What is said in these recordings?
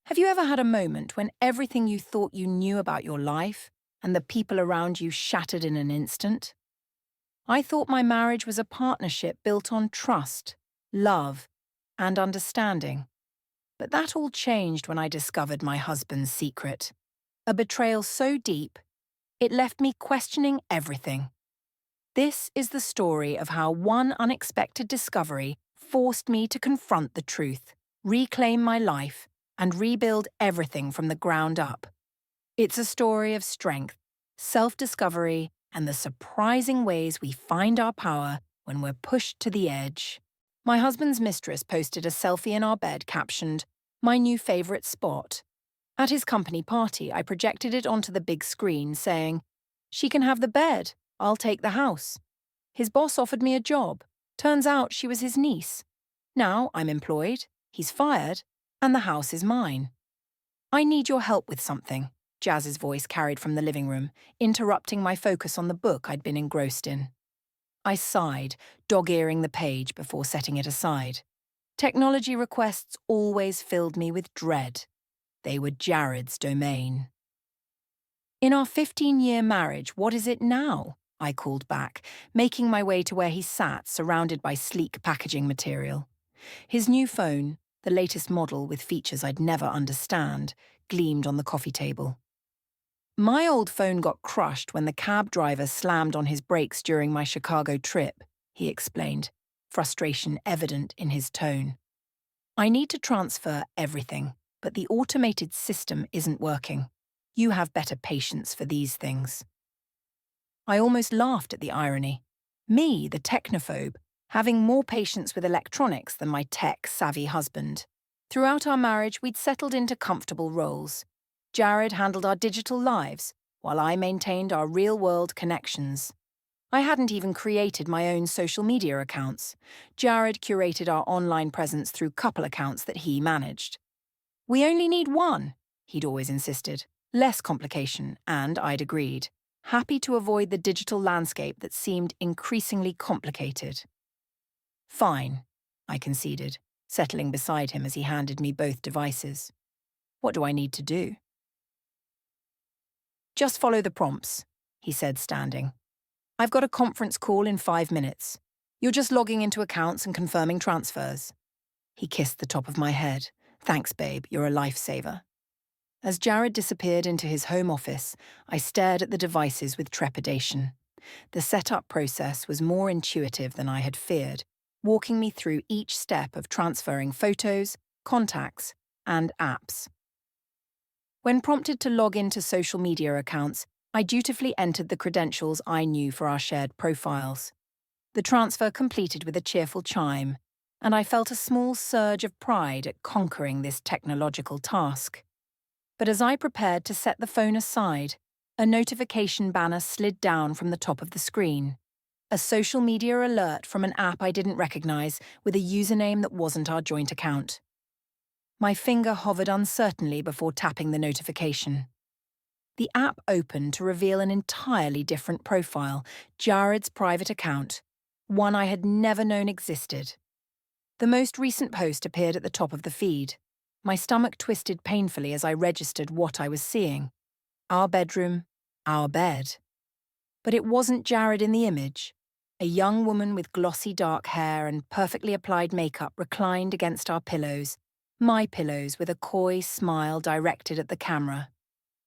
Have you ever had a moment when everything you thought you knew about your life and the people around you shattered in an instant? I thought my marriage was a partnership built on trust, love, and understanding. But that all changed when I discovered my husband's secret. A betrayal so deep, it left me questioning everything. This is the story of how one unexpected discovery forced me to confront the truth, reclaim my life, and rebuild everything from the ground up. It's a story of strength, self-discovery, and the surprising ways we find our power when we're pushed to the edge. My husband's mistress posted a selfie in our bed captioned, "My new favourite spot." At his company party, I projected it onto the big screen saying, "She can have the bed, I'll take the house." His boss offered me a job. Turns out she was his niece. Now I'm employed, he's fired, and the house is mine. "I need your help with something," Jazz's voice carried from the living room, interrupting my focus on the book I'd been engrossed in. I sighed, dog-earing the page before setting it aside. Technology requests always filled me with dread. They were Jared's domain. "In our 15-year marriage, what is it now?" I called back, making my way to where he sat, surrounded by sleek packaging material. His new phone, the latest model with features I'd never understand, gleamed on the coffee table. "My old phone got crushed when the cab driver slammed on his brakes during my Chicago trip," he explained, frustration evident in his tone. "I need to transfer everything, but the automated system isn't working. You have better patience for these things." I almost laughed at the irony. Me, the technophobe, having more patience with electronics than my tech-savvy husband. Throughout our marriage, we'd settled into comfortable roles. Jared handled our digital lives, while I maintained our real-world connections. I hadn't even created my own social media accounts. Jared curated our online presence through couple accounts that he managed. "We only need one," he'd always insisted. Less complication, and I'd agreed, happy to avoid the digital landscape that seemed increasingly complicated. "Fine," I conceded, settling beside him as he handed me both devices. "What do I need to do?" "Just follow the prompts," he said, standing. "I've got a conference call in 5 minutes. You're just logging into accounts and confirming transfers." He kissed the top of my head. "Thanks, babe, you're a lifesaver." As Jared disappeared into his home office, I stared at the devices with trepidation. The setup process was more intuitive than I had feared, walking me through each step of transferring photos, contacts, and apps. When prompted to log into social media accounts, I dutifully entered the credentials I knew for our shared profiles. The transfer completed with a cheerful chime, and I felt a small surge of pride at conquering this technological task. But as I prepared to set the phone aside, a notification banner slid down from the top of the screen. A social media alert from an app I didn't recognize with a username that wasn't our joint account. My finger hovered uncertainly before tapping the notification. The app opened to reveal an entirely different profile, Jared's private account, one I had never known existed. The most recent post appeared at the top of the feed. My stomach twisted painfully as I registered what I was seeing. Our bedroom, our bed. But it wasn't Jared in the image. A young woman with glossy dark hair and perfectly applied makeup reclined against our pillows, my pillows, with a coy smile directed at the camera.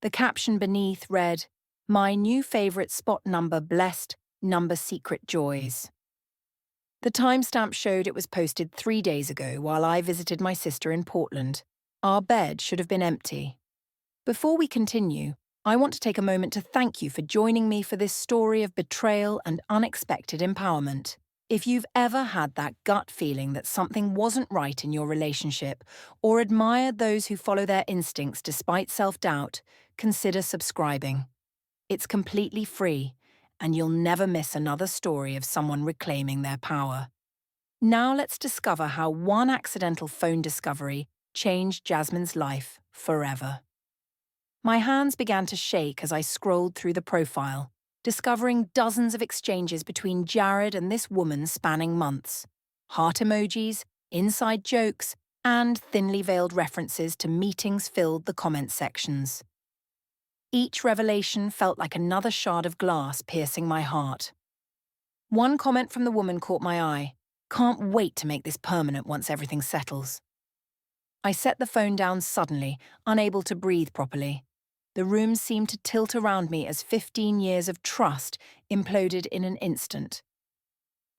The caption beneath read, "My new favourite spot number blessed, number secret joys." The timestamp showed it was posted 3 days ago while I visited my sister in Portland. Our bed should have been empty. Before we continue, I want to take a moment to thank you for joining me for this story of betrayal and unexpected empowerment. If you've ever had that gut feeling that something wasn't right in your relationship or admired those who follow their instincts despite self-doubt, consider subscribing. It's completely free, and you'll never miss another story of someone reclaiming their power. Now let's discover how one accidental phone discovery changed Jasmine's life forever. My hands began to shake as I scrolled through the profile, discovering dozens of exchanges between Jared and this woman spanning months. Heart emojis, inside jokes, and thinly veiled references to meetings filled the comment sections. Each revelation felt like another shard of glass piercing my heart. One comment from the woman caught my eye. "Can't wait to make this permanent once everything settles." I set the phone down suddenly, unable to breathe properly. The room seemed to tilt around me as 15 years of trust imploded in an instant.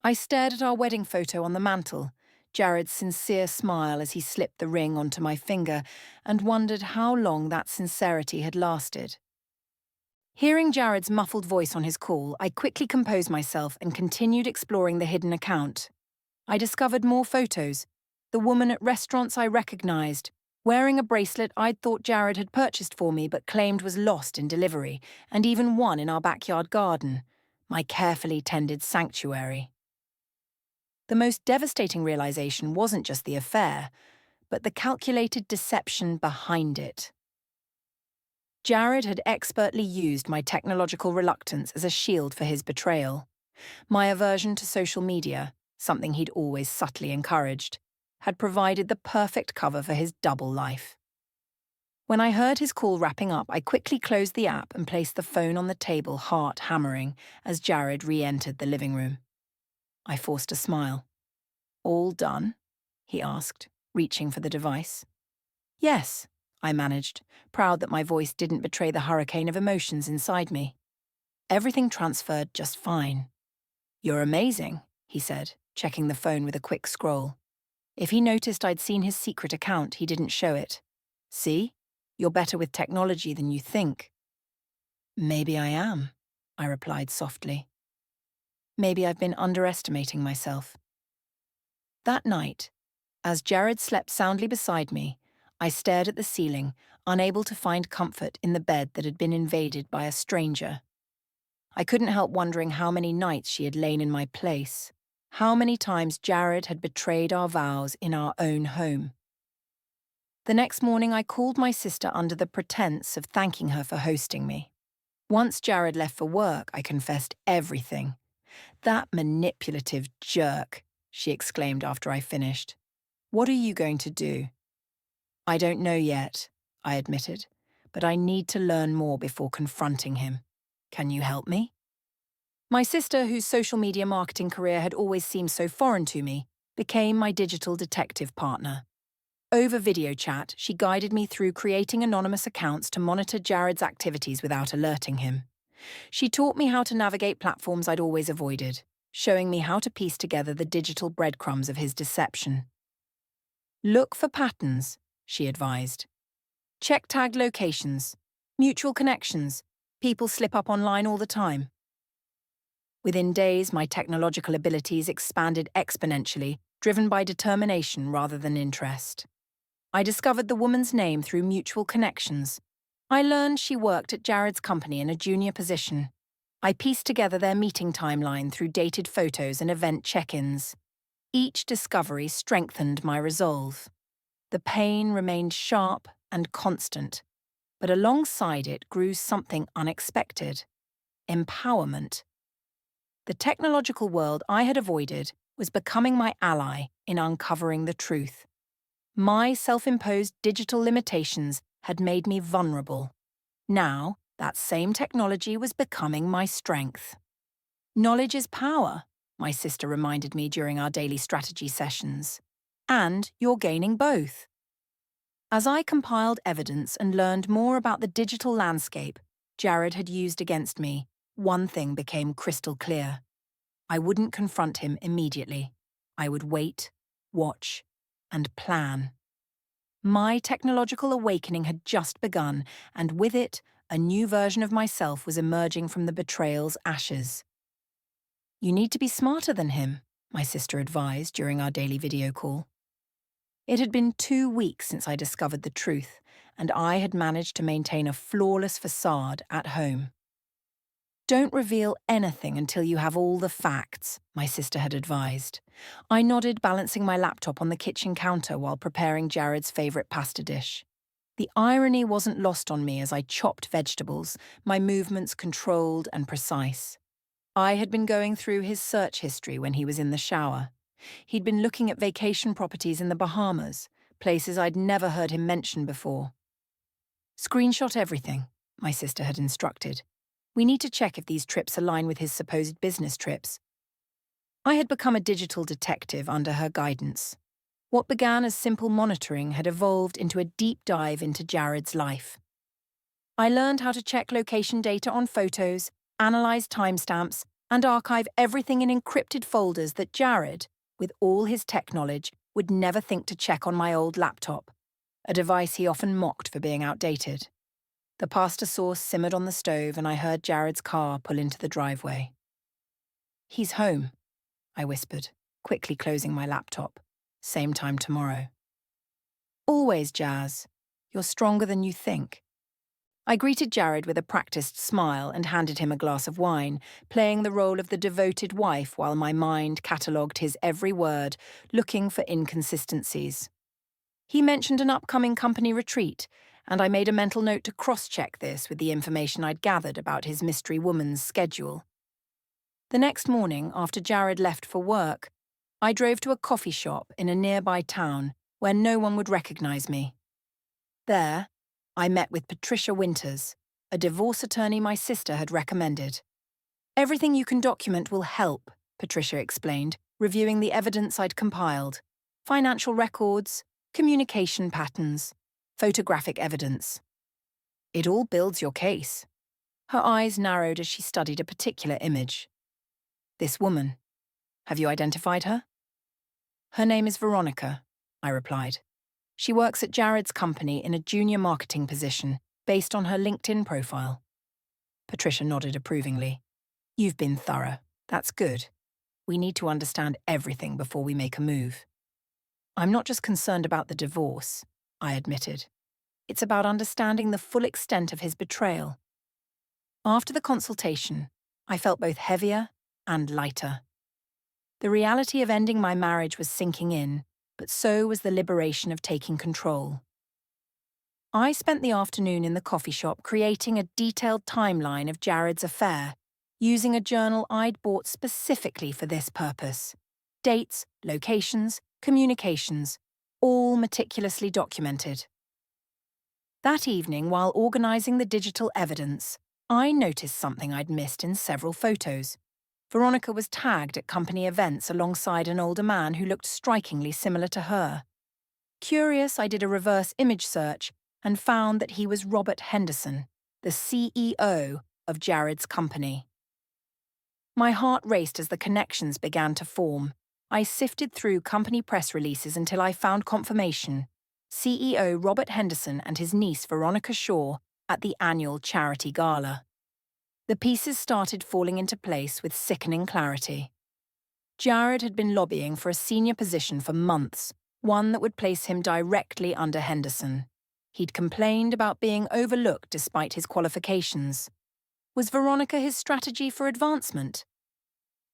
I stared at our wedding photo on the mantel, Jared's sincere smile as he slipped the ring onto my finger, and wondered how long that sincerity had lasted. Hearing Jared's muffled voice on his call, I quickly composed myself and continued exploring the hidden account. I discovered more photos. The woman at restaurants I recognized, wearing a bracelet I'd thought Jared had purchased for me but claimed was lost in delivery, and even one in our backyard garden, my carefully tended sanctuary. The most devastating realization wasn't just the affair, but the calculated deception behind it. Jared had expertly used my technological reluctance as a shield for his betrayal. My aversion to social media, something he'd always subtly encouraged, had provided the perfect cover for his double life. When I heard his call wrapping up, I quickly closed the app and placed the phone on the table, heart hammering, as Jared re-entered the living room. I forced a smile. "All done?" he asked, reaching for the device. "Yes," I managed, proud that my voice didn't betray the hurricane of emotions inside me. "Everything transferred just fine." "You're amazing," he said, checking the phone with a quick scroll. If he noticed I'd seen his secret account, he didn't show it. "See? You're better with technology than you think." "Maybe I am," I replied softly. "Maybe I've been underestimating myself." That night, as Jared slept soundly beside me, I stared at the ceiling, unable to find comfort in the bed that had been invaded by a stranger. I couldn't help wondering how many nights she had lain in my place, how many times Jared had betrayed our vows in our own home. The next morning, I called my sister under the pretense of thanking her for hosting me. Once Jared left for work, I confessed everything. "That manipulative jerk," she exclaimed after I finished. "What are you going to do?" "I don't know yet," I admitted, "but I need to learn more before confronting him. Can you help me?" My sister, whose social media marketing career had always seemed so foreign to me, became my digital detective partner. Over video chat, she guided me through creating anonymous accounts to monitor Jared's activities without alerting him. She taught me how to navigate platforms I'd always avoided, showing me how to piece together the digital breadcrumbs of his deception. "Look for patterns," she advised. "Check tagged locations, mutual connections. People slip up online all the time." Within days, my technological abilities expanded exponentially, driven by determination rather than interest. I discovered the woman's name through mutual connections. I learned she worked at Jared's company in a junior position. I pieced together their meeting timeline through dated photos and event check-ins. Each discovery strengthened my resolve. The pain remained sharp and constant, but alongside it grew something unexpected: empowerment. The technological world I had avoided was becoming my ally in uncovering the truth. My self-imposed digital limitations had made me vulnerable. Now, that same technology was becoming my strength. "Knowledge is power," my sister reminded me during our daily strategy sessions. "And you're gaining both." As I compiled evidence and learned more about the digital landscape Jared had used against me, one thing became crystal clear. I wouldn't confront him immediately. I would wait, watch, and plan. My technological awakening had just begun, and with it, a new version of myself was emerging from the betrayal's ashes. "You need to be smarter than him," my sister advised during our daily video call. It had been 2 weeks since I discovered the truth, and I had managed to maintain a flawless facade at home. "Don't reveal anything until you have all the facts," my sister had advised. I nodded, balancing my laptop on the kitchen counter while preparing Jared's favourite pasta dish. The irony wasn't lost on me as I chopped vegetables, my movements controlled and precise. I had been going through his search history when he was in the shower. He'd been looking at vacation properties in the Bahamas, places I'd never heard him mention before. Screenshot everything, my sister had instructed. We need to check if these trips align with his supposed business trips. I had become a digital detective under her guidance. What began as simple monitoring had evolved into a deep dive into Jared's life. I learned how to check location data on photos, analyze timestamps, and archive everything in encrypted folders that Jared, with all his tech knowledge, would never think to check on my old laptop, a device he often mocked for being outdated. The pasta sauce simmered on the stove and I heard Jared's car pull into the driveway. "He's home," I whispered, quickly closing my laptop. "Same time tomorrow." "Always, Jazz. You're stronger than you think." I greeted Jared with a practiced smile and handed him a glass of wine, playing the role of the devoted wife while my mind catalogued his every word, looking for inconsistencies. He mentioned an upcoming company retreat, and I made a mental note to cross-check this with the information I'd gathered about his mystery woman's schedule. The next morning, after Jared left for work, I drove to a coffee shop in a nearby town where no one would recognize me. There, I met with Patricia Winters, a divorce attorney my sister had recommended. "Everything you can document will help," Patricia explained, reviewing the evidence I'd compiled. "Financial records, communication patterns, photographic evidence. It all builds your case." Her eyes narrowed as she studied a particular image. "This woman. Have you identified her?" "Her name is Veronica," I replied. "She works at Jared's company in a junior marketing position, based on her LinkedIn profile." Patricia nodded approvingly. "You've been thorough. That's good. We need to understand everything before we make a move." "I'm not just concerned about the divorce," I admitted. "It's about understanding the full extent of his betrayal." After the consultation, I felt both heavier and lighter. The reality of ending my marriage was sinking in, but so was the liberation of taking control. I spent the afternoon in the coffee shop creating a detailed timeline of Jared's affair, using a journal I'd bought specifically for this purpose. Dates, locations, communications, all meticulously documented. That evening, while organizing the digital evidence, I noticed something I'd missed in several photos. Veronica was tagged at company events alongside an older man who looked strikingly similar to her. Curious, I did a reverse image search and found that he was Robert Henderson, the CEO of Jared's company. My heart raced as the connections began to form. I sifted through company press releases until I found confirmation. CEO Robert Henderson and his niece Veronica Shaw at the annual charity gala. The pieces started falling into place with sickening clarity. Jared had been lobbying for a senior position for months, one that would place him directly under Henderson. He'd complained about being overlooked despite his qualifications. Was Veronica his strategy for advancement?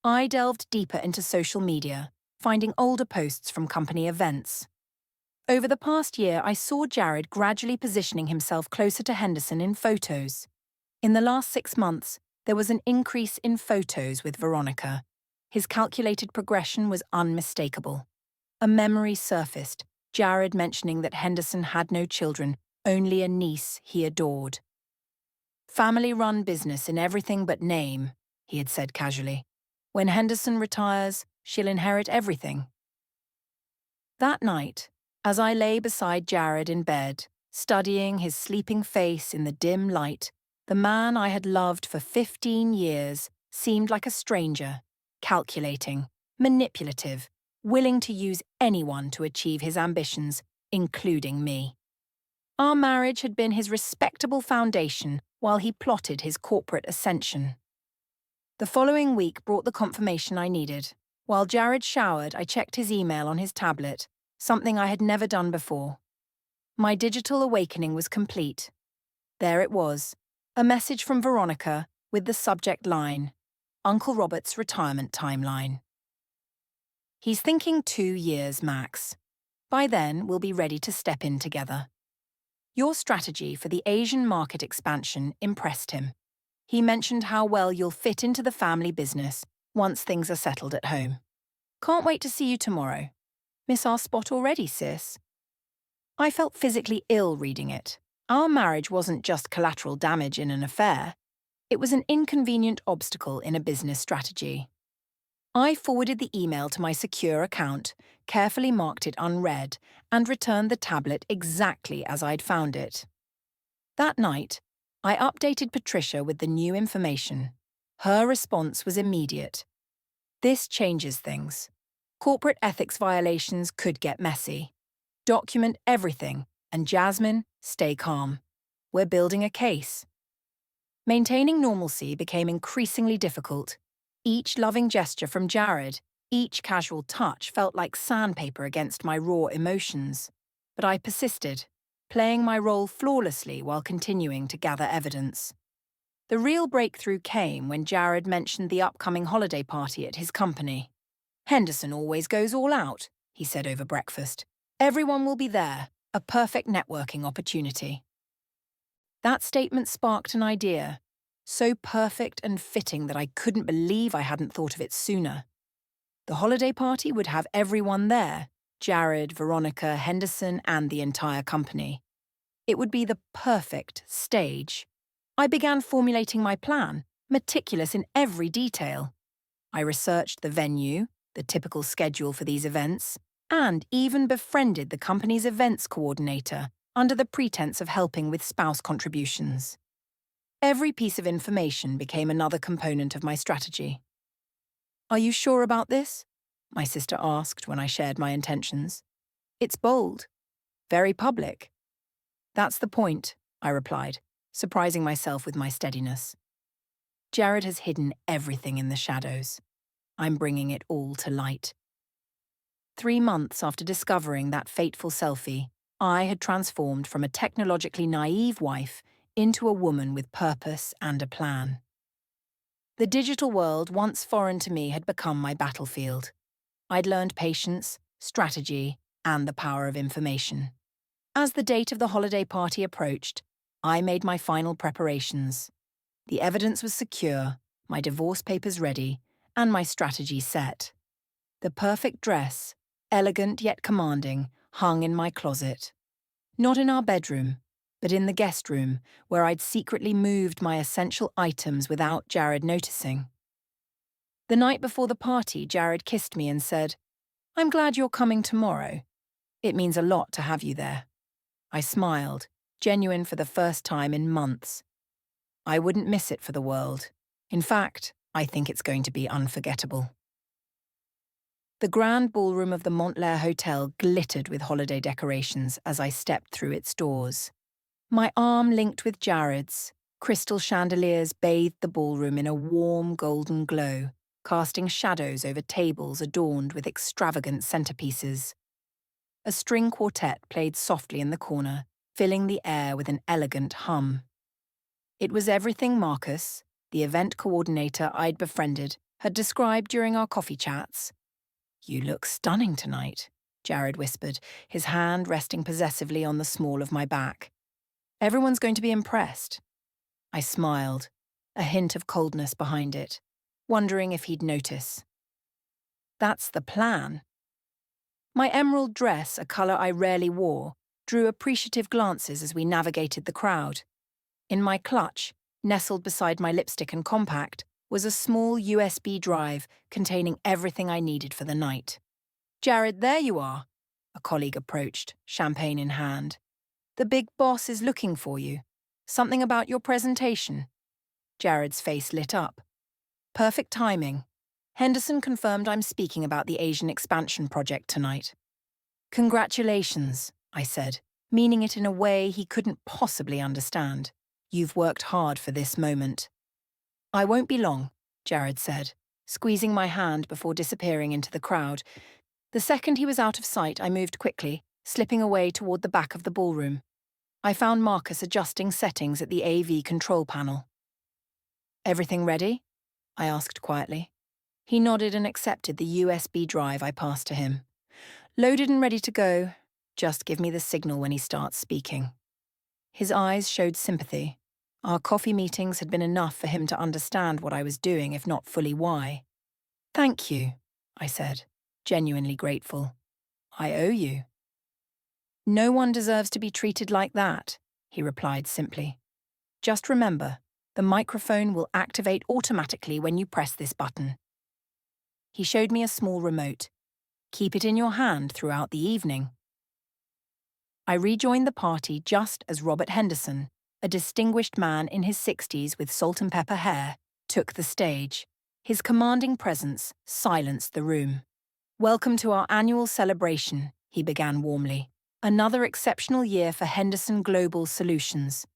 I delved deeper into social media, finding older posts from company events. Over the past year, I saw Jared gradually positioning himself closer to Henderson in photos. In the last 6 months, there was an increase in photos with Veronica. His calculated progression was unmistakable. A memory surfaced, Jared mentioning that Henderson had no children, only a niece he adored. "Family-run business in everything but name," he had said casually. "When Henderson retires, she'll inherit everything." That night, as I lay beside Jared in bed, studying his sleeping face in the dim light, the man I had loved for 15 years seemed like a stranger, calculating, manipulative, willing to use anyone to achieve his ambitions, including me. Our marriage had been his respectable foundation while he plotted his corporate ascension. The following week brought the confirmation I needed. While Jared showered, I checked his email on his tablet, something I had never done before. My digital awakening was complete. There it was, a message from Veronica with the subject line, "Uncle Robert's retirement timeline." "He's thinking 2 years max. By then, we'll be ready to step in together." Your strategy for the Asian market expansion impressed him. He mentioned how well you'll fit into the family business once things are settled at home. "Can't wait to see you tomorrow. Miss our spot already, sis?" I felt physically ill reading it. Our marriage wasn't just collateral damage in an affair. It was an inconvenient obstacle in a business strategy. I forwarded the email to my secure account, carefully marked it unread, and returned the tablet exactly as I'd found it. That night, I updated Patricia with the new information. Her response was immediate. This changes things. Corporate ethics violations could get messy. Document everything, and Jasmine, stay calm. We're building a case. Maintaining normalcy became increasingly difficult. Each loving gesture from Jared, each casual touch felt like sandpaper against my raw emotions. But I persisted, playing my role flawlessly while continuing to gather evidence. The real breakthrough came when Jared mentioned the upcoming holiday party at his company. "Henderson always goes all out," he said over breakfast. "Everyone will be there, a perfect networking opportunity." That statement sparked an idea, so perfect and fitting that I couldn't believe I hadn't thought of it sooner. The holiday party would have everyone there: Jared, Veronica, Henderson, and the entire company. It would be the perfect stage. I began formulating my plan, meticulous in every detail. I researched the venue, the typical schedule for these events, and even befriended the company's events coordinator under the pretense of helping with spouse contributions. Every piece of information became another component of my strategy. "Are you sure about this?" my sister asked when I shared my intentions. "It's bold. Very public." "That's the point," I replied, surprising myself with my steadiness. Jared has hidden everything in the shadows. I'm bringing it all to light. 3 months after discovering that fateful selfie, I had transformed from a technologically naive wife into a woman with purpose and a plan. The digital world, once foreign to me, had become my battlefield. I'd learned patience, strategy, and the power of information. As the date of the holiday party approached, I made my final preparations. The evidence was secure, my divorce papers ready, and my strategy set. The perfect dress, elegant yet commanding, hung in my closet. Not in our bedroom, but in the guest room, where I'd secretly moved my essential items without Jared noticing. The night before the party, Jared kissed me and said, "I'm glad you're coming tomorrow. It means a lot to have you there." I smiled, genuine for the first time in months. I wouldn't miss it for the world. In fact, I think it's going to be unforgettable. The grand ballroom of the Montclair Hotel glittered with holiday decorations as I stepped through its doors. My arm linked with Jared's, crystal chandeliers bathed the ballroom in a warm golden glow, casting shadows over tables adorned with extravagant centerpieces. A string quartet played softly in the corner, filling the air with an elegant hum. It was everything Marcus, the event coordinator I'd befriended, had described during our coffee chats. "You look stunning tonight," Jared whispered, his hand resting possessively on the small of my back. "Everyone's going to be impressed." I smiled, a hint of coldness behind it, wondering if he'd notice. "That's the plan." My emerald dress, a colour I rarely wore, drew appreciative glances as we navigated the crowd. In my clutch, nestled beside my lipstick and compact, was a small USB drive containing everything I needed for the night. "Jared, there you are," a colleague approached, champagne in hand. "The big boss is looking for you. Something about your presentation." Jared's face lit up. "Perfect timing. Henderson confirmed I'm speaking about the Asian expansion project tonight." "Congratulations," I said, meaning it in a way he couldn't possibly understand. "You've worked hard for this moment." "I won't be long," Jared said, squeezing my hand before disappearing into the crowd. The second he was out of sight, I moved quickly, slipping away toward the back of the ballroom. I found Marcus adjusting settings at the AV control panel. "Everything ready?" I asked quietly. He nodded and accepted the USB drive I passed to him. "Loaded and ready to go. Just give me the signal when he starts speaking." His eyes showed sympathy. Our coffee meetings had been enough for him to understand what I was doing, if not fully why. "Thank you," I said, genuinely grateful. "I owe you." No one deserves to be treated like that, he replied simply. Just remember, the microphone will activate automatically when you press this button. He showed me a small remote. Keep it in your hand throughout the evening. I rejoined the party just as Robert Henderson, a distinguished man in his 60s with salt and pepper hair, took the stage. His commanding presence silenced the room. Welcome to our annual celebration, he began warmly. Another exceptional year for Henderson Global Solutions.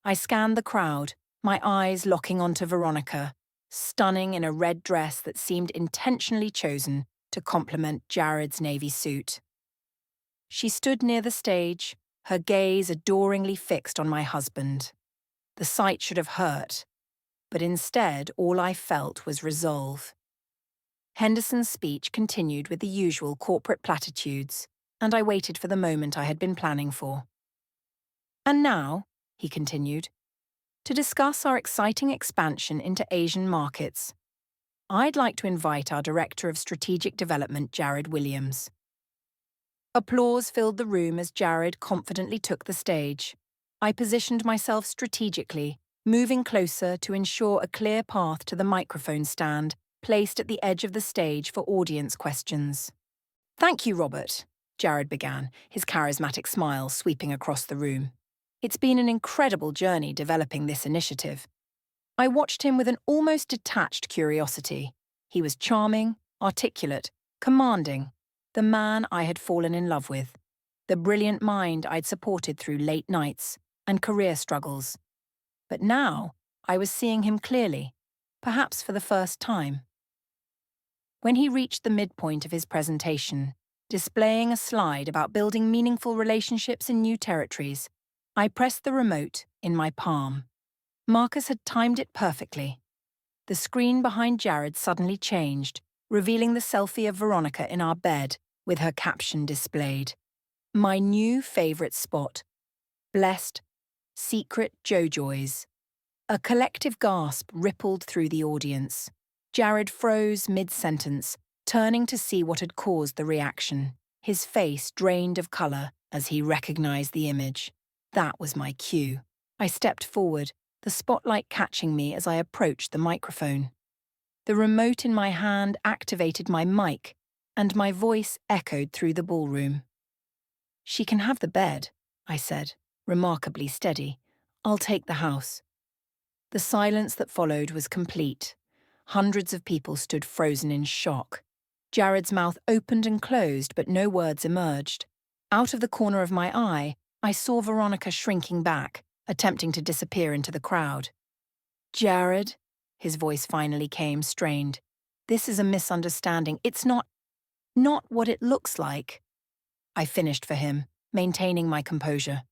I scanned the crowd, my eyes locking onto Veronica, stunning in a red dress that seemed intentionally chosen to complement Jared's navy suit. She stood near the stage, her gaze adoringly fixed on my husband. The sight should have hurt, but instead all I felt was resolve. Henderson's speech continued with the usual corporate platitudes, and I waited for the moment I had been planning for. And now, he continued, to discuss our exciting expansion into Asian markets, I'd like to invite our Director of Strategic Development, Jared Williams. Applause filled the room as Jared confidently took the stage. I positioned myself strategically, moving closer to ensure a clear path to the microphone stand placed at the edge of the stage for audience questions. Thank you, Robert, Jared began, his charismatic smile sweeping across the room. It's been an incredible journey developing this initiative. I watched him with an almost detached curiosity. He was charming, articulate, commanding, the man I had fallen in love with, the brilliant mind I'd supported through late nights and career struggles. But now I was seeing him clearly, perhaps for the first time. When he reached the midpoint of his presentation, displaying a slide about building meaningful relationships in new territories, I pressed the remote in my palm. Marcus had timed it perfectly. The screen behind Jared suddenly changed, revealing the selfie of Veronica in our bed, with her caption displayed. My new favourite spot. Blessed, secret JoJoys. A collective gasp rippled through the audience. Jared froze mid-sentence, turning to see what had caused the reaction. His face drained of colour as he recognised the image. That was my cue. I stepped forward, the spotlight catching me as I approached the microphone. The remote in my hand activated my mic, and my voice echoed through the ballroom. She can have the bed, I said, remarkably steady. I'll take the house. The silence that followed was complete. Hundreds of people stood frozen in shock. Jared's mouth opened and closed, but no words emerged. Out of the corner of my eye, I saw Veronica shrinking back, attempting to disappear into the crowd. Jared, his voice finally came, strained. This is a misunderstanding. It's not what it looks like. I finished for him, maintaining my composure.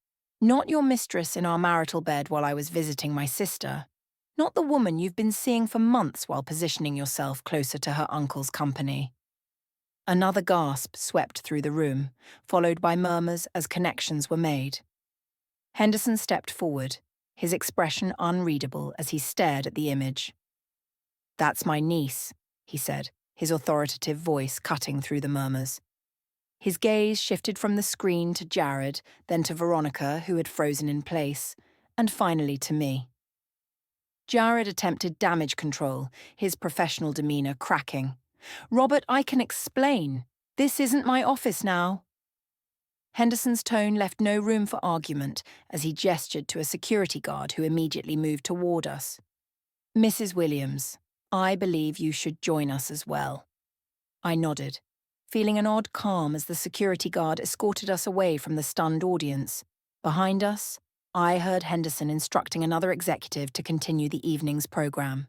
Not your mistress in our marital bed while I was visiting my sister. Not the woman you've been seeing for months while positioning yourself closer to her uncle's company. Another gasp swept through the room, followed by murmurs as connections were made. Henderson stepped forward, his expression unreadable as he stared at the image. That's my niece, he said, his authoritative voice cutting through the murmurs. His gaze shifted from the screen to Jared, then to Veronica, who had frozen in place, and finally to me. Jared attempted damage control, his professional demeanour cracking. Robert, I can explain. This isn't my office now. Henderson's tone left no room for argument as he gestured to a security guard who immediately moved toward us. Mrs. Williams, I believe you should join us as well. I nodded, feeling an odd calm as the security guard escorted us away from the stunned audience. Behind us, I heard Henderson instructing another executive to continue the evening's program.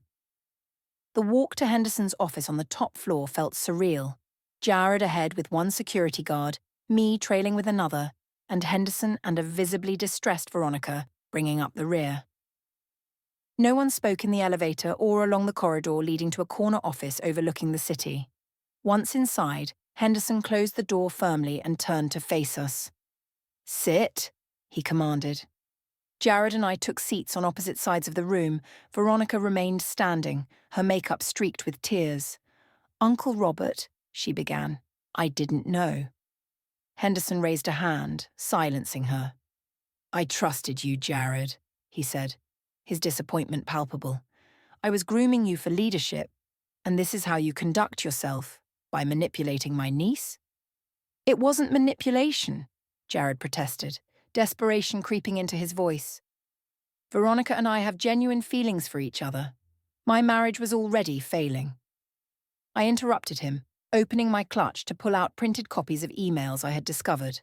The walk to Henderson's office on the top floor felt surreal. Jared ahead with one security guard, me trailing with another, and Henderson and a visibly distressed Veronica bringing up the rear. No one spoke in the elevator or along the corridor leading to a corner office overlooking the city. Once inside, Henderson closed the door firmly and turned to face us. Sit, he commanded. Jared and I took seats on opposite sides of the room. Veronica remained standing, her makeup streaked with tears. Uncle Robert, she began. I didn't know. Henderson raised a hand, silencing her. "I trusted you, Jared," he said, his disappointment palpable. "I was grooming you for leadership, and this is how you conduct yourself, by manipulating my niece?" "It wasn't manipulation," Jared protested, desperation creeping into his voice. "Veronica and I have genuine feelings for each other. My marriage was already failing." I interrupted him, opening my clutch to pull out printed copies of emails I had discovered.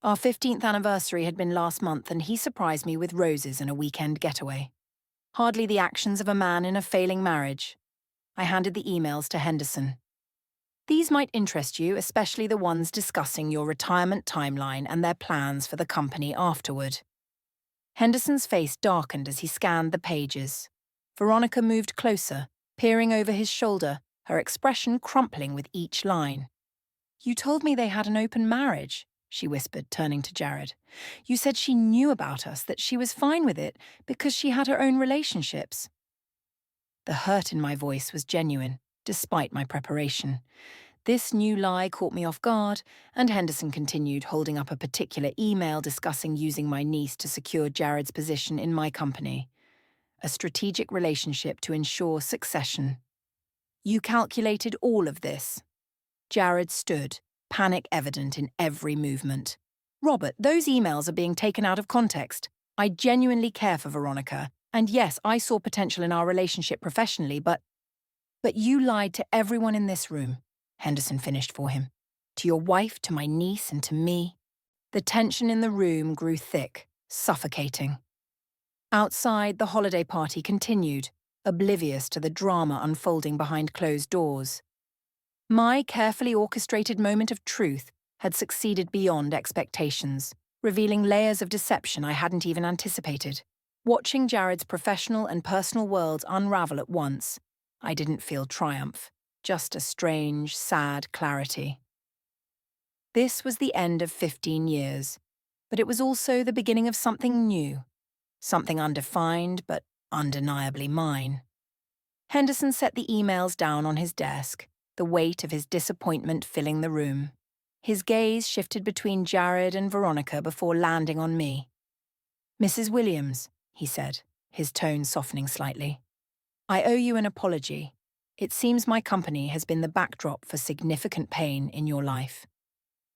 Our 15th anniversary had been last month, and he surprised me with roses and a weekend getaway. Hardly the actions of a man in a failing marriage. I handed the emails to Henderson. "These might interest you, especially the ones discussing your retirement timeline and their plans for the company afterward." Henderson's face darkened as he scanned the pages. Veronica moved closer, peering over his shoulder, her expression crumpling with each line. "You told me they had an open marriage," she whispered, turning to Jared. "You said she knew about us, that she was fine with it because she had her own relationships." The hurt in my voice was genuine, despite my preparation. This new lie caught me off guard, and Henderson continued, holding up a particular email discussing using my niece to secure Jared's position in my company. A strategic relationship to ensure succession. "You calculated all of this." Jared stood, panic evident in every movement. "Robert, those emails are being taken out of context. I genuinely care for Veronica, and yes, I saw potential in our relationship professionally, but you lied to everyone in this room," Henderson finished for him. "To your wife, to my niece, and to me." The tension in the room grew thick, suffocating. Outside, the holiday party continued, oblivious to the drama unfolding behind closed doors. My carefully orchestrated moment of truth had succeeded beyond expectations, revealing layers of deception I hadn't even anticipated. Watching Jared's professional and personal worlds unravel at once, I didn't feel triumph, just a strange, sad clarity. This was the end of 15 years, but it was also the beginning of something new, something undefined but undeniably mine. Henderson set the emails down on his desk, the weight of his disappointment filling the room. His gaze shifted between Jared and Veronica before landing on me. "Mrs. Williams," he said, his tone softening slightly, "I owe you an apology. It seems my company has been the backdrop for significant pain in your life."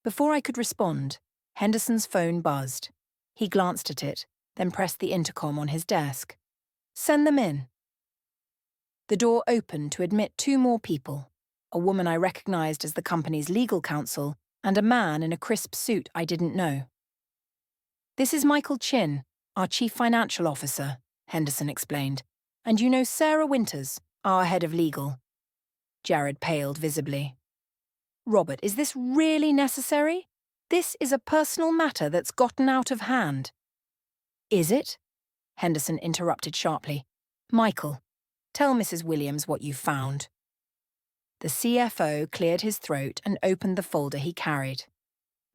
Before I could respond, Henderson's phone buzzed. He glanced at it, then pressed the intercom on his desk. "Send them in." The door opened to admit two more people, a woman I recognized as the company's legal counsel and a man in a crisp suit I didn't know. "This is Michael Chin, our chief financial officer," Henderson explained, "and you know Sarah Winters, our head of legal." Jared paled visibly. "Robert, is this really necessary? This is a personal matter that's gotten out of hand." "Is it?" Henderson interrupted sharply. "Michael, tell Mrs. Williams what you found." The CFO cleared his throat and opened the folder he carried.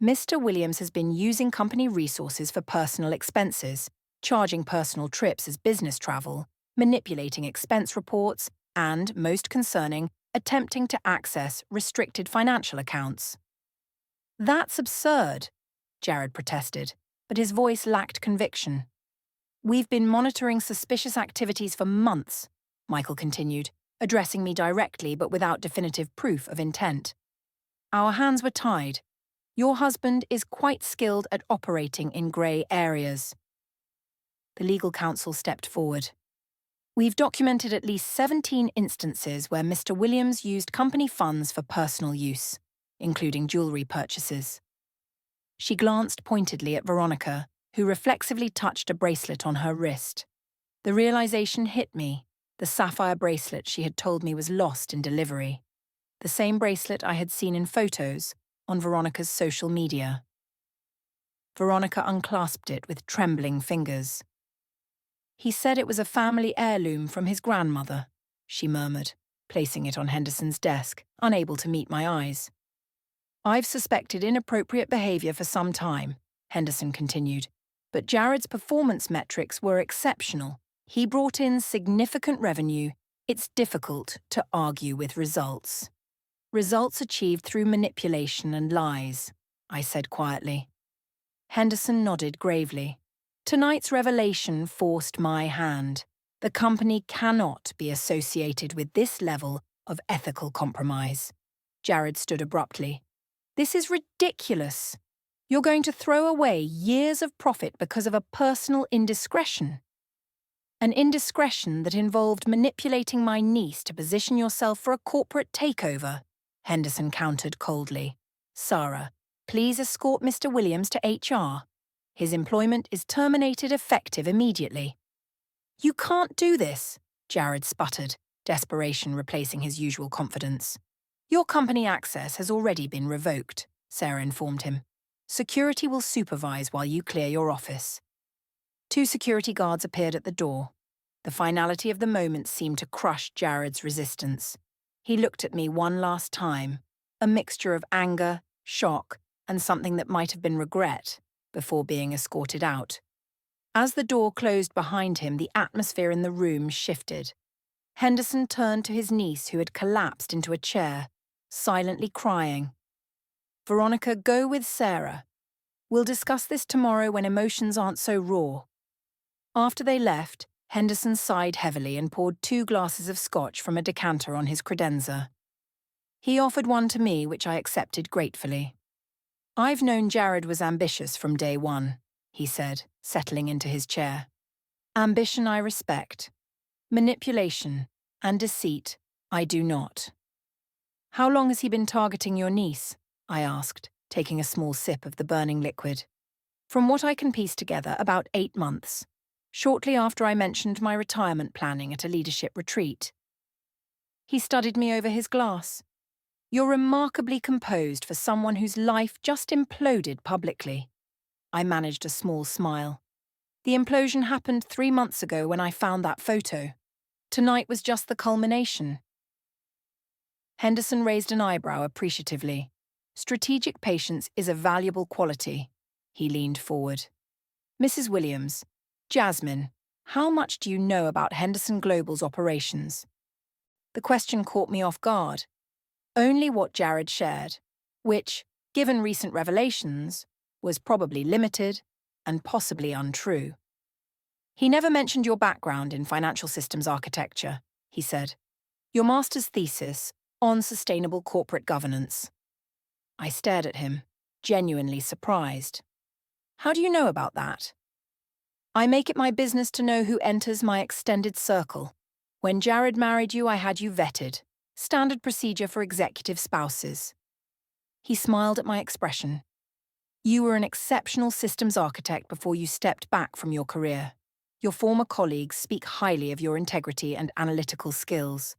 "Mr. Williams has been using company resources for personal expenses, charging personal trips as business travel, manipulating expense reports, and, most concerning, attempting to access restricted financial accounts." "That's absurd," Jared protested, but his voice lacked conviction. "We've been monitoring suspicious activities for months," Michael continued, addressing me directly but without definitive proof of intent. "Our hands were tied. Your husband is quite skilled at operating in grey areas." The legal counsel stepped forward. "We've documented at least 17 instances where Mr. Williams used company funds for personal use, including jewellery purchases." She glanced pointedly at Veronica, who reflexively touched a bracelet on her wrist. The realization hit me, the sapphire bracelet she had told me was lost in delivery. The same bracelet I had seen in photos on Veronica's social media. Veronica unclasped it with trembling fingers. "He said it was a family heirloom from his grandmother," she murmured, placing it on Henderson's desk, unable to meet my eyes. "I've suspected inappropriate behaviour for some time," Henderson continued, "but Jared's performance metrics were exceptional. He brought in significant revenue. It's difficult to argue with results. Results achieved through manipulation and lies. I said quietly. Henderson nodded gravely. Tonight's revelation forced my hand. The company cannot be associated with this level of ethical compromise. Jared stood abruptly. This is ridiculous. You're going to throw away years of profit because of a personal indiscretion. An indiscretion that involved manipulating my niece to position yourself for a corporate takeover, Henderson countered coldly. Sarah, please escort Mr. Williams to HR. His employment is terminated effective immediately. You can't do this, Jared sputtered, desperation replacing his usual confidence. Your company access has already been revoked, Sarah informed him. Security will supervise while you clear your office. 2 security guards appeared at the door. The finality of the moment seemed to crush Jared's resistance. He looked at me one last time, a mixture of anger, shock, and something that might have been regret, before being escorted out. As the door closed behind him, the atmosphere in the room shifted. Henderson turned to his niece, who had collapsed into a chair, silently crying. Veronica, go with Sarah. We'll discuss this tomorrow when emotions aren't so raw. After they left, Henderson sighed heavily and poured 2 glasses of scotch from a decanter on his credenza. He offered one to me, which I accepted gratefully. I've known Jared was ambitious from day one, he said, settling into his chair. Ambition I respect. Manipulation and deceit I do not. How long has he been targeting your niece? I asked, taking a small sip of the burning liquid. From what I can piece together, about 8 months. Shortly after I mentioned my retirement planning at a leadership retreat. He studied me over his glass. You're remarkably composed for someone whose life just imploded publicly. I managed a small smile. The implosion happened 3 months ago when I found that photo. Tonight was just the culmination. Henderson raised an eyebrow appreciatively. Strategic patience is a valuable quality. He leaned forward. Mrs. Williams, Jasmine, how much do you know about Henderson Global's operations? The question caught me off guard. Only what Jared shared, which, given recent revelations, was probably limited and possibly untrue. He never mentioned your background in financial systems architecture, he said. Your master's thesis on sustainable corporate governance. I stared at him, genuinely surprised. How do you know about that? I make it my business to know who enters my extended circle. When Jared married you, I had you vetted. Standard procedure for executive spouses. He smiled at my expression. You were an exceptional systems architect before you stepped back from your career. Your former colleagues speak highly of your integrity and analytical skills.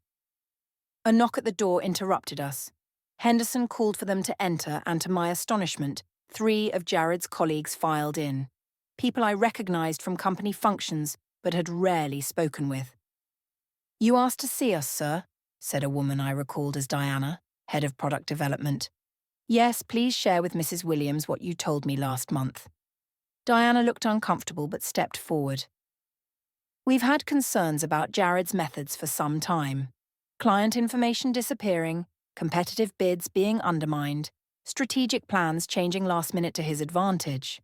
A knock at the door interrupted us. Henderson called for them to enter, and to my astonishment, 3 of Jared's colleagues filed in. People I recognized from company functions, but had rarely spoken with. You asked to see us, sir, said a woman I recalled as Diana, head of product development. Yes, please share with Mrs. Williams what you told me last month. Diana looked uncomfortable but stepped forward. We've had concerns about Jared's methods for some time. Client information disappearing, competitive bids being undermined, strategic plans changing last minute to his advantage.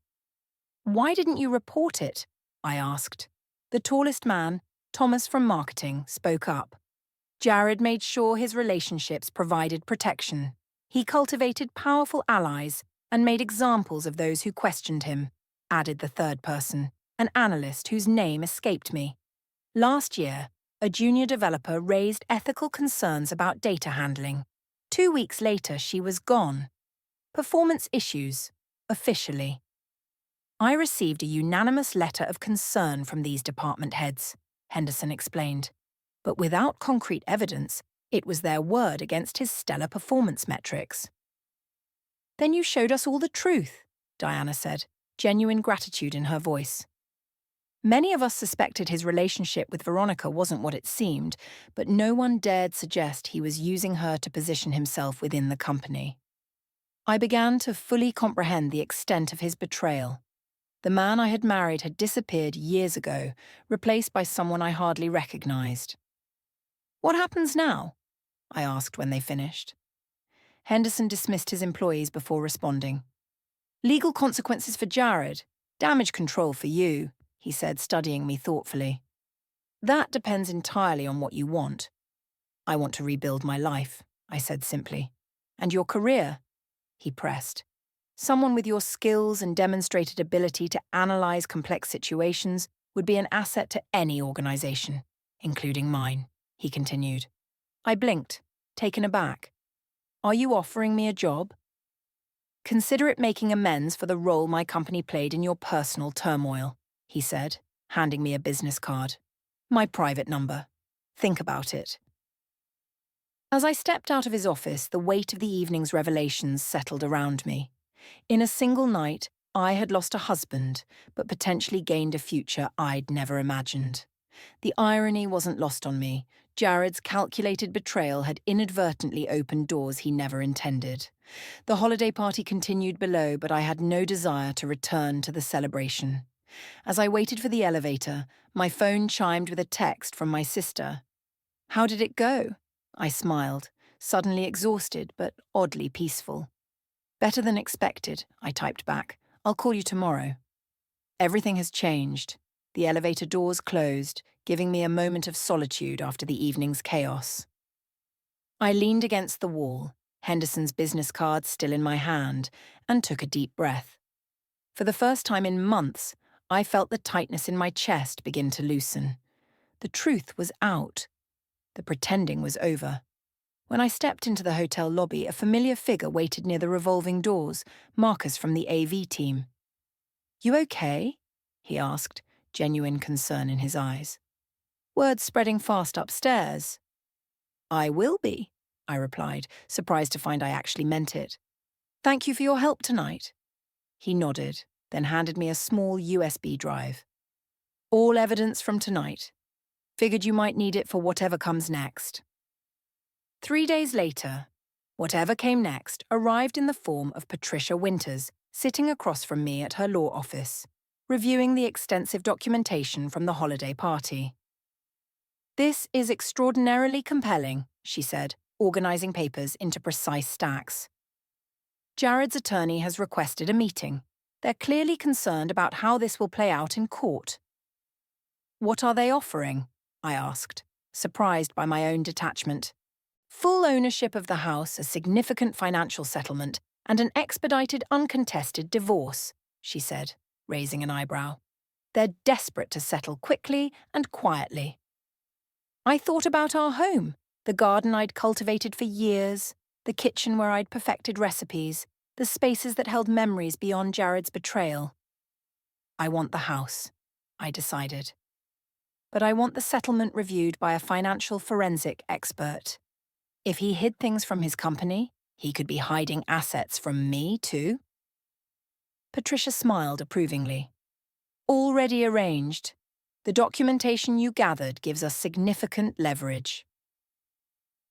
Why didn't you report it? I asked. The tallest man, Thomas from marketing, spoke up. Jared made sure his relationships provided protection. He cultivated powerful allies and made examples of those who questioned him, added the third person, an analyst whose name escaped me. Last year, a junior developer raised ethical concerns about data handling. 2 weeks later, she was gone. Performance issues, officially. I received a unanimous letter of concern from these department heads, Henderson explained. But without concrete evidence, it was their word against his stellar performance metrics. Then you showed us all the truth, Diana said, genuine gratitude in her voice. Many of us suspected his relationship with Veronica wasn't what it seemed, but no one dared suggest he was using her to position himself within the company. I began to fully comprehend the extent of his betrayal. The man I had married had disappeared years ago, replaced by someone I hardly recognized. What happens now? I asked when they finished. Henderson dismissed his employees before responding. Legal consequences for Jared, damage control for you, he said, studying me thoughtfully. That depends entirely on what you want. I want to rebuild my life, I said simply. And your career, he pressed. Someone with your skills and demonstrated ability to analyze complex situations would be an asset to any organization, including mine, he continued. I blinked, taken aback. Are you offering me a job? Consider it making amends for the role my company played in your personal turmoil, he said, handing me a business card. My private number. Think about it. As I stepped out of his office, the weight of the evening's revelations settled around me. In a single night, I had lost a husband, but potentially gained a future I'd never imagined. The irony wasn't lost on me. Jared's calculated betrayal had inadvertently opened doors he never intended. The holiday party continued below, but I had no desire to return to the celebration. As I waited for the elevator, my phone chimed with a text from my sister. How did it go? I smiled, suddenly exhausted but oddly peaceful. Better than expected, I typed back. I'll call you tomorrow. Everything has changed. The elevator doors closed, giving me a moment of solitude after the evening's chaos. I leaned against the wall, Henderson's business card still in my hand, and took a deep breath. For the first time in months, I felt the tightness in my chest begin to loosen. The truth was out. The pretending was over. When I stepped into the hotel lobby, a familiar figure waited near the revolving doors, Marcus from the AV team. You okay? He asked, genuine concern in his eyes. Words spreading fast upstairs. I will be, I replied, surprised to find I actually meant it. Thank you for your help tonight. He nodded, then handed me a small USB drive. All evidence from tonight. Figured you might need it for whatever comes next. 3 days later, whatever came next arrived in the form of Patricia Winters, sitting across from me at her law office, reviewing the extensive documentation from the holiday party. This is extraordinarily compelling, she said, organizing papers into precise stacks. Jared's attorney has requested a meeting. They're clearly concerned about how this will play out in court. What are they offering? I asked, surprised by my own detachment. Full ownership of the house, a significant financial settlement, and an expedited, uncontested divorce, she said, raising an eyebrow. They're desperate to settle quickly and quietly. I thought about our home, the garden I'd cultivated for years, the kitchen where I'd perfected recipes, the spaces that held memories beyond Jared's betrayal. I want the house, I decided. But I want the settlement reviewed by a financial forensic expert. If he hid things from his company, he could be hiding assets from me too. Patricia smiled approvingly. Already arranged. The documentation you gathered gives us significant leverage.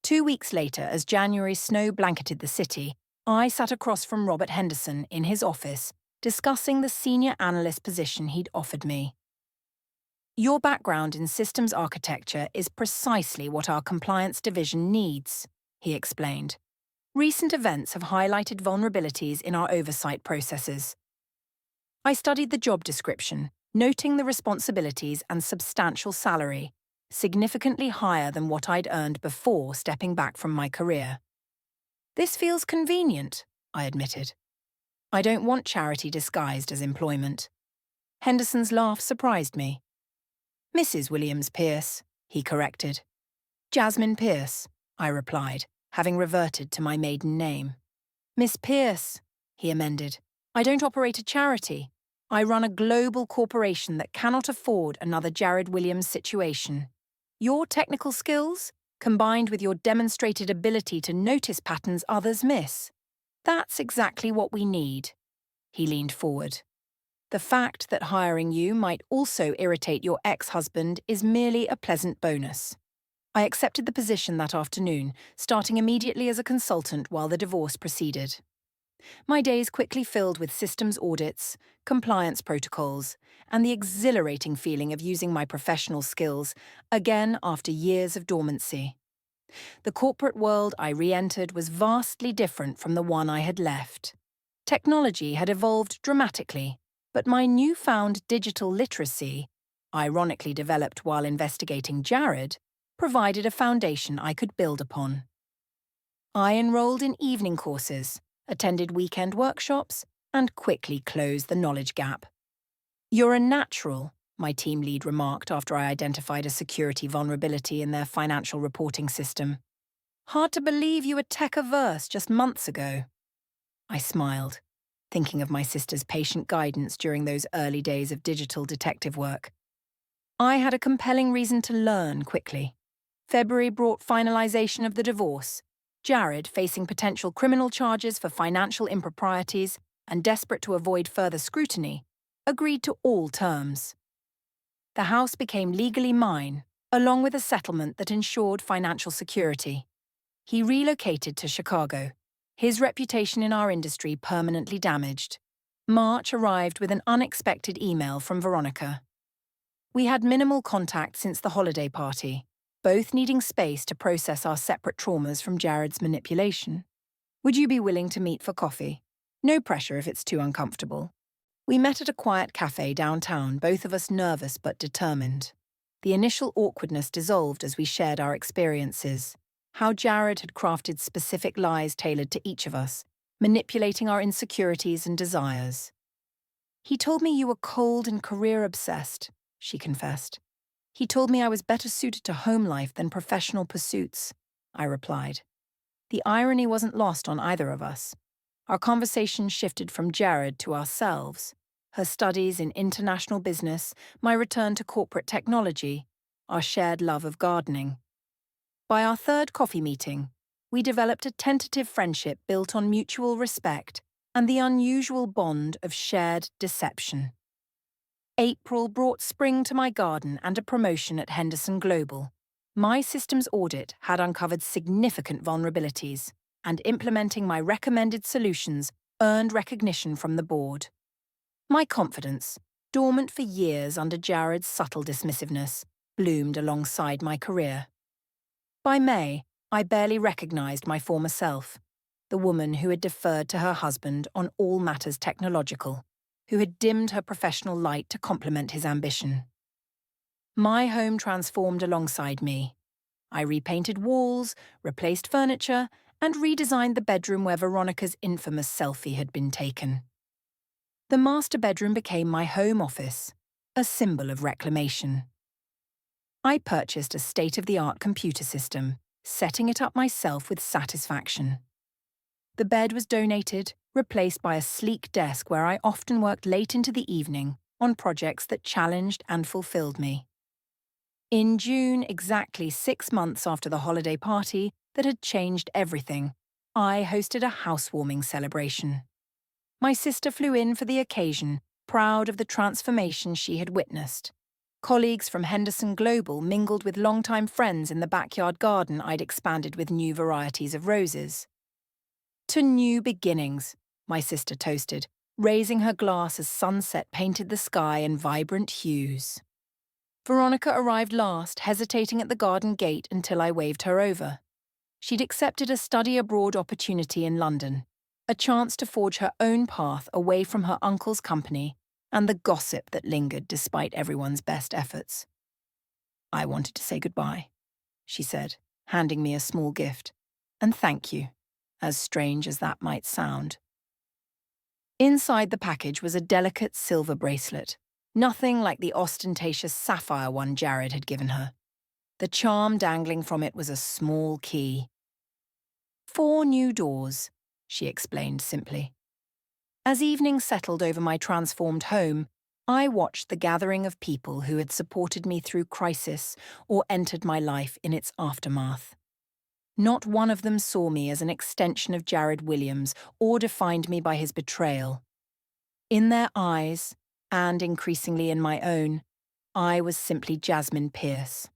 2 weeks later, as January's snow blanketed the city, I sat across from Robert Henderson in his office, discussing the senior analyst position he'd offered me. Your background in systems architecture is precisely what our compliance division needs, he explained. Recent events have highlighted vulnerabilities in our oversight processes. I studied the job description, noting the responsibilities and substantial salary, significantly higher than what I'd earned before stepping back from my career. This feels convenient, I admitted. I don't want charity disguised as employment. Henderson's laugh surprised me. Mrs. Williams Pierce, he corrected. Jasmine Pierce, I replied, having reverted to my maiden name. Miss Pierce, he amended. I don't operate a charity. I run a global corporation that cannot afford another Jared Williams situation. Your technical skills, combined with your demonstrated ability to notice patterns others miss, that's exactly what we need. He leaned forward. The fact that hiring you might also irritate your ex-husband is merely a pleasant bonus. I accepted the position that afternoon, starting immediately as a consultant while the divorce proceeded. My days quickly filled with systems audits, compliance protocols, and the exhilarating feeling of using my professional skills, again after years of dormancy. The corporate world I re-entered was vastly different from the one I had left. Technology had evolved dramatically, but my newfound digital literacy, ironically developed while investigating Jared, provided a foundation I could build upon. I enrolled in evening courses, attended weekend workshops, and quickly closed the knowledge gap. "You're a natural," my team lead remarked after I identified a security vulnerability in their financial reporting system. "Hard to believe you were tech-averse just months ago." I smiled, thinking of my sister's patient guidance during those early days of digital detective work. I had a compelling reason to learn quickly. February brought finalization of the divorce, Jared facing potential criminal charges for financial improprieties and desperate to avoid further scrutiny, agreed to all terms. The house became legally mine, along with a settlement that ensured financial security. He relocated to Chicago, his reputation in our industry permanently damaged. March arrived with an unexpected email from Veronica. We had minimal contact since the holiday party, both needing space to process our separate traumas from Jared's manipulation. "Would you be willing to meet for coffee? No pressure if it's too uncomfortable." We met at a quiet cafe downtown, both of us nervous but determined. The initial awkwardness dissolved as we shared our experiences, how Jared had crafted specific lies tailored to each of us, manipulating our insecurities and desires. "He told me you were cold and career-obsessed," she confessed. "He told me I was better suited to home life than professional pursuits," I replied. The irony wasn't lost on either of us. Our conversation shifted from Jared to ourselves, her studies in international business, my return to corporate technology, our shared love of gardening. By our third coffee meeting, we developed a tentative friendship built on mutual respect and the unusual bond of shared deception. April brought spring to my garden and a promotion at Henderson Global. My systems audit had uncovered significant vulnerabilities, and implementing my recommended solutions earned recognition from the board. My confidence, dormant for years under Jared's subtle dismissiveness, bloomed alongside my career. By May, I barely recognized my former self, the woman who had deferred to her husband on all matters technological, who had dimmed her professional light to complement his ambition. My home transformed alongside me. I repainted walls, replaced furniture, and redesigned the bedroom where Veronica's infamous selfie had been taken. The master bedroom became my home office, a symbol of reclamation. I purchased a state-of-the-art computer system, setting it up myself with satisfaction. The bed was donated, replaced by a sleek desk where I often worked late into the evening on projects that challenged and fulfilled me. In June, exactly 6 months after the holiday party that had changed everything, I hosted a housewarming celebration. My sister flew in for the occasion, proud of the transformation she had witnessed. Colleagues from Henderson Global mingled with longtime friends in the backyard garden I'd expanded with new varieties of roses. "To new beginnings," my sister toasted, raising her glass as sunset painted the sky in vibrant hues. Veronica arrived last, hesitating at the garden gate until I waved her over. She'd accepted a study abroad opportunity in London, a chance to forge her own path away from her uncle's company and the gossip that lingered despite everyone's best efforts. "I wanted to say goodbye," she said, handing me a small gift. "And thank you, as strange as that might sound." Inside the package was a delicate silver bracelet, nothing like the ostentatious sapphire one Jared had given her. The charm dangling from it was a small key. "4 new doors," she explained simply. As evening settled over my transformed home, I watched the gathering of people who had supported me through crisis or entered my life in its aftermath. Not one of them saw me as an extension of Jared Williams or defined me by his betrayal. In their eyes, and increasingly in my own, I was simply Jasmine Pierce,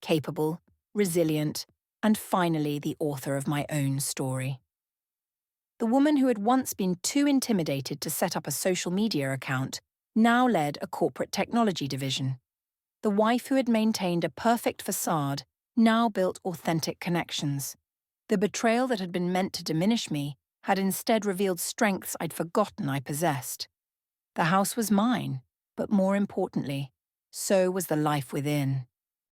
capable, resilient, and finally the author of my own story. The woman who had once been too intimidated to set up a social media account now led a corporate technology division. The wife who had maintained a perfect facade now built authentic connections. The betrayal that had been meant to diminish me had instead revealed strengths I'd forgotten I possessed. The house was mine, but more importantly, so was the life within.